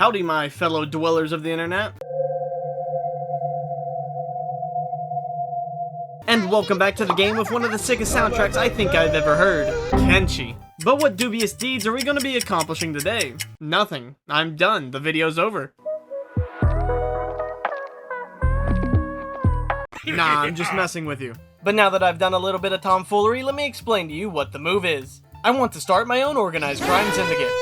Howdy, my fellow dwellers of the internet. And welcome back to the game with one of the sickest soundtracks I think I've ever heard, Kenshi. But what dubious deeds are we going to be accomplishing today? Nothing. I'm done. The video's over. Nah, I'm just messing with you. But now that I've done a little bit of tomfoolery, let me explain to you what the move is. I want to start my own organized crime syndicate.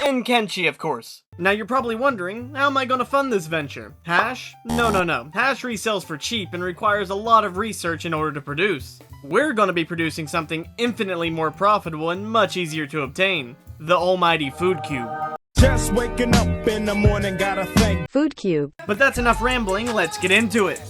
In Kenshi, of course. Now you're probably wondering, how am I gonna fund this venture? Hash? No. Hash resells for cheap and requires a lot of research in order to produce. We're gonna be producing something infinitely more profitable and much easier to obtain. The almighty Foodcube. Just waking up in the morning, gotta thank Foodcube. But that's enough rambling, let's get into it.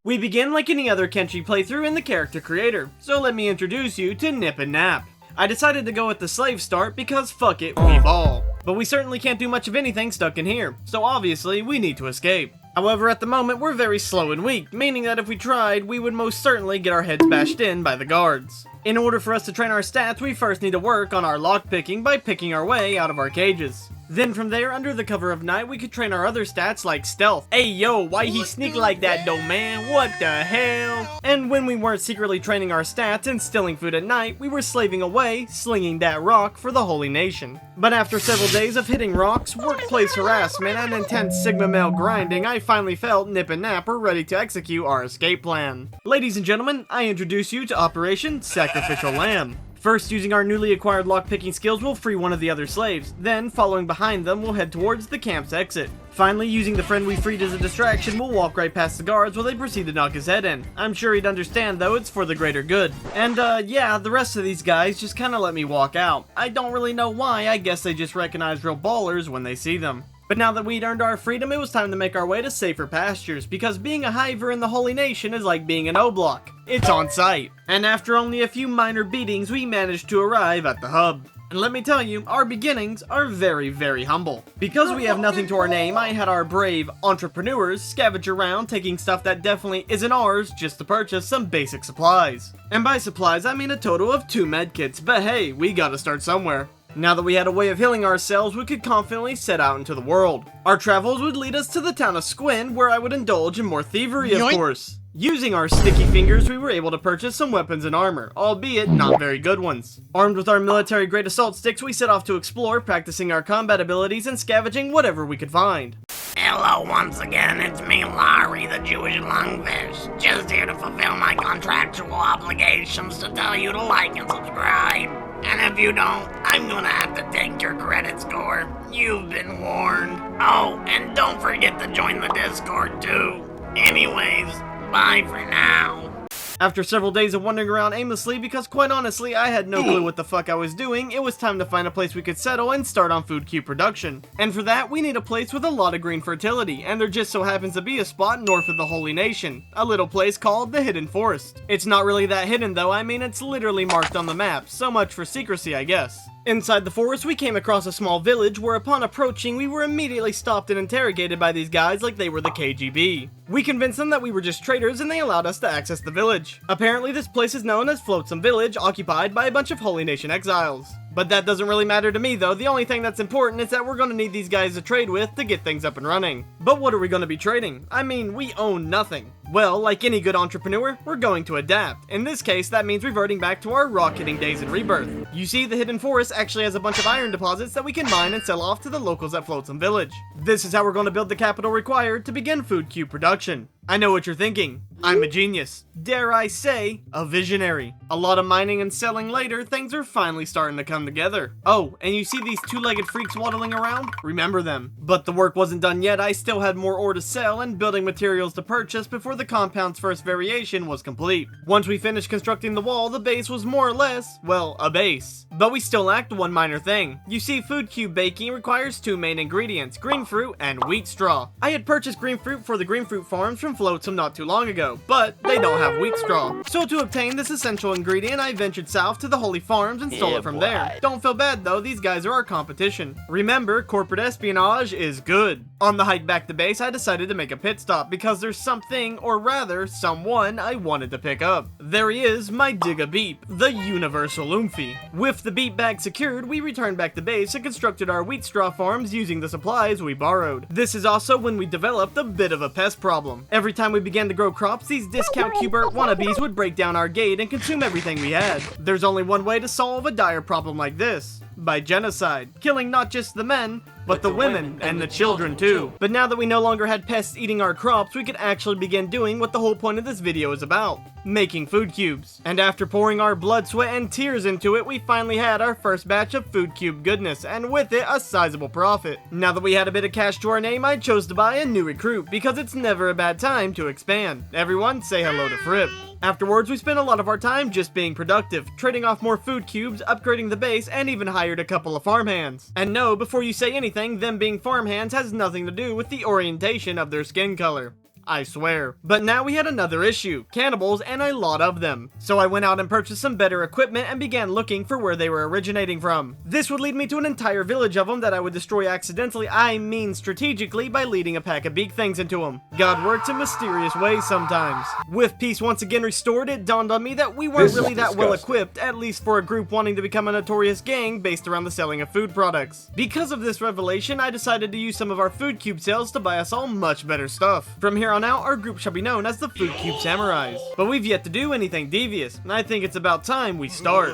We begin like any other Kenshi playthrough in the character creator, so let me introduce you to Nip and Nap. I decided to go with the slave start because fuck it, we ball. But we certainly can't do much of anything stuck in here, so obviously we need to escape. However, at the moment we're very slow and weak, meaning that if we tried, we would most certainly get our heads bashed in by the guards. In order for us to train our stats, we first need to work on our lockpicking by picking our way out of our cages. Then from there, under the cover of night, we could train our other stats like stealth. Hey yo, why he sneak like that though, man? What the hell? And when we weren't secretly training our stats and stealing food at night, we were slaving away, slinging that rock for the Holy Nation. But after several days of hitting rocks, workplace harassment, and intense Sigma male grinding, I finally felt Nip and Nap were ready to execute our escape plan. Ladies and gentlemen, I introduce you to Operation Sacrificial Lamb. First, using our newly acquired lockpicking skills, we'll free one of the other slaves. Then, following behind them, we'll head towards the camp's exit. Finally, using the friend we freed as a distraction, we'll walk right past the guards while they proceed to knock his head in. I'm sure he'd understand, though, it's for the greater good. And, yeah, the rest of these guys just kinda let me walk out. I don't really know why, I guess they just recognize real ballers when they see them. But now that we'd earned our freedom, it was time to make our way to safer pastures, because being a hiver in the Holy Nation is like being an O-block. It's on site. And after only a few minor beatings, we managed to arrive at the hub. And let me tell you, our beginnings are very, very humble. Because we have nothing to our name, I had our brave entrepreneurs scavenge around taking stuff that definitely isn't ours just to purchase some basic supplies. And by supplies, I mean a total of 2 medkits, but hey, we gotta start somewhere. Now that we had a way of healing ourselves, we could confidently set out into the world. Our travels would lead us to the town of Squin, where I would indulge in more thievery, of course. Using our sticky fingers, we were able to purchase some weapons and armor, albeit not very good ones. Armed with our military-grade assault sticks, we set off to explore, practicing our combat abilities and scavenging whatever we could find. Hello once again, it's me, Larry, the Jewish lungfish. Just here to fulfill my contractual obligations to tell you to like and subscribe. And if you don't, I'm gonna have to take your credit score. You've been warned. Oh, and don't forget to join the Discord too. Anyways, bye for now. After several days of wandering around aimlessly, because quite honestly I had no clue what the fuck I was doing, it was time to find a place we could settle and start on Foodcube production. And for that, we need a place with a lot of green fertility, and there just so happens to be a spot north of the Holy Nation, a little place called the Hidden Forest. It's not really that hidden though, I mean it's literally marked on the map, so much for secrecy I guess. Inside the forest, we came across a small village where upon approaching, we were immediately stopped and interrogated by these guys like they were the KGB. We convinced them that we were just traders and they allowed us to access the village. Apparently, this place is known as Flotsam Village, occupied by a bunch of Holy Nation exiles. But that doesn't really matter to me though, the only thing that's important is that we're gonna need these guys to trade with to get things up and running. But what are we gonna be trading? I mean, we own nothing. Well, like any good entrepreneur, we're going to adapt. In this case, that means reverting back to our rock-hitting days in Rebirth. You see, the Hidden Forest actually has a bunch of iron deposits that we can mine and sell off to the locals at Flotsam Village. This is how we're going to build the capital required to begin Foodcube production. I know what you're thinking. I'm a genius. Dare I say, a visionary. A lot of mining and selling later, things are finally starting to come together. Oh, and you see these 2-legged freaks waddling around? Remember them. But the work wasn't done yet, I still had more ore to sell and building materials to purchase before the compound's first variation was complete. Once we finished constructing the wall, the base was more or less, well, a base. But we still lacked one minor thing. You see, Foodcube baking requires 2 main ingredients, green fruit and wheat straw. I had purchased green fruit for the green fruit farms from Flotsam not too long ago, but they don't have wheat straw. So to obtain this essential ingredient, I ventured south to the Holy Farms and stole it from there. Don't feel bad though, these guys are our competition. Remember, corporate espionage is good. On the hike back to base, I decided to make a pit stop because there's something, or rather, someone I wanted to pick up. There he is, my Digga Beep, the Universal Oomphy. With the beet bag secured, we returned back to base and constructed our wheat straw farms using the supplies we borrowed. This is also when we developed a bit of a pest problem. Every time we began to grow crops, these discount Cubert wannabes would break down our gate and consume everything we had. There's only one way to solve a dire problem like this: by genocide, killing not just the men, but the women and the children too. But now that we no longer had pests eating our crops, we could actually begin doing what the whole point of this video is about: making food cubes. And after pouring our blood, sweat, and tears into it, we finally had our first batch of food cube goodness, and with it, a sizable profit. Now that we had a bit of cash to our name, I chose to buy a new recruit, because it's never a bad time to expand. Everyone say hello to Fripp. Afterwards, we spent a lot of our time just being productive, trading off more food cubes, upgrading the base, and even hired a couple of farmhands. And no, before you say anything, them being farmhands has nothing to do with the orientation of their skin color. I swear. But now we had another issue: cannibals, and a lot of them. So I went out and purchased some better equipment and began looking for where they were originating from. This would lead me to an entire village of them that I would destroy accidentally, I mean strategically, by leading a pack of beak things into them. God works in mysterious ways sometimes. With peace once again restored, it dawned on me that we weren't really that well equipped, at least for a group wanting to become a notorious gang based around the selling of food products. Because of this revelation, I decided to use some of our food cube sales to buy us all much better stuff. From here on out, our group shall be known as the Foodcube Samurais. But we've yet to do anything devious, and I think it's about time we start.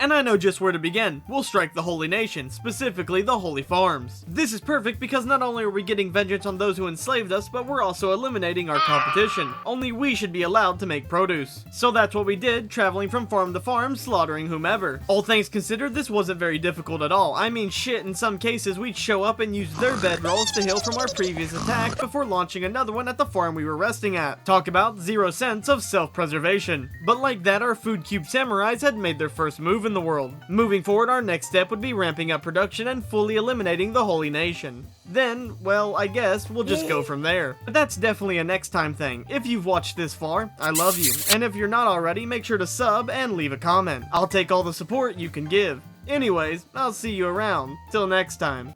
And I know just where to begin. We'll strike the Holy Nation, specifically the Holy Farms. This is perfect because not only are we getting vengeance on those who enslaved us, but we're also eliminating our competition. Only we should be allowed to make produce. So that's what we did, traveling from farm to farm, slaughtering whomever. All things considered, this wasn't very difficult at all. I mean shit, in some cases we'd show up and use their bedrolls to heal from our previous attack before launching another one at the farm we were resting at. Talk about 0 sense of self-preservation. But like that, our Foodcube Samurais had made their first move in the world. Moving forward, our next step would be ramping up production and fully eliminating the Holy Nation. Then, well, I guess we'll just go from there. But that's definitely a next time thing. If you've watched this far, I love you. And if you're not already, make sure to sub and leave a comment. I'll take all the support you can give. Anyways, I'll see you around. Till next time.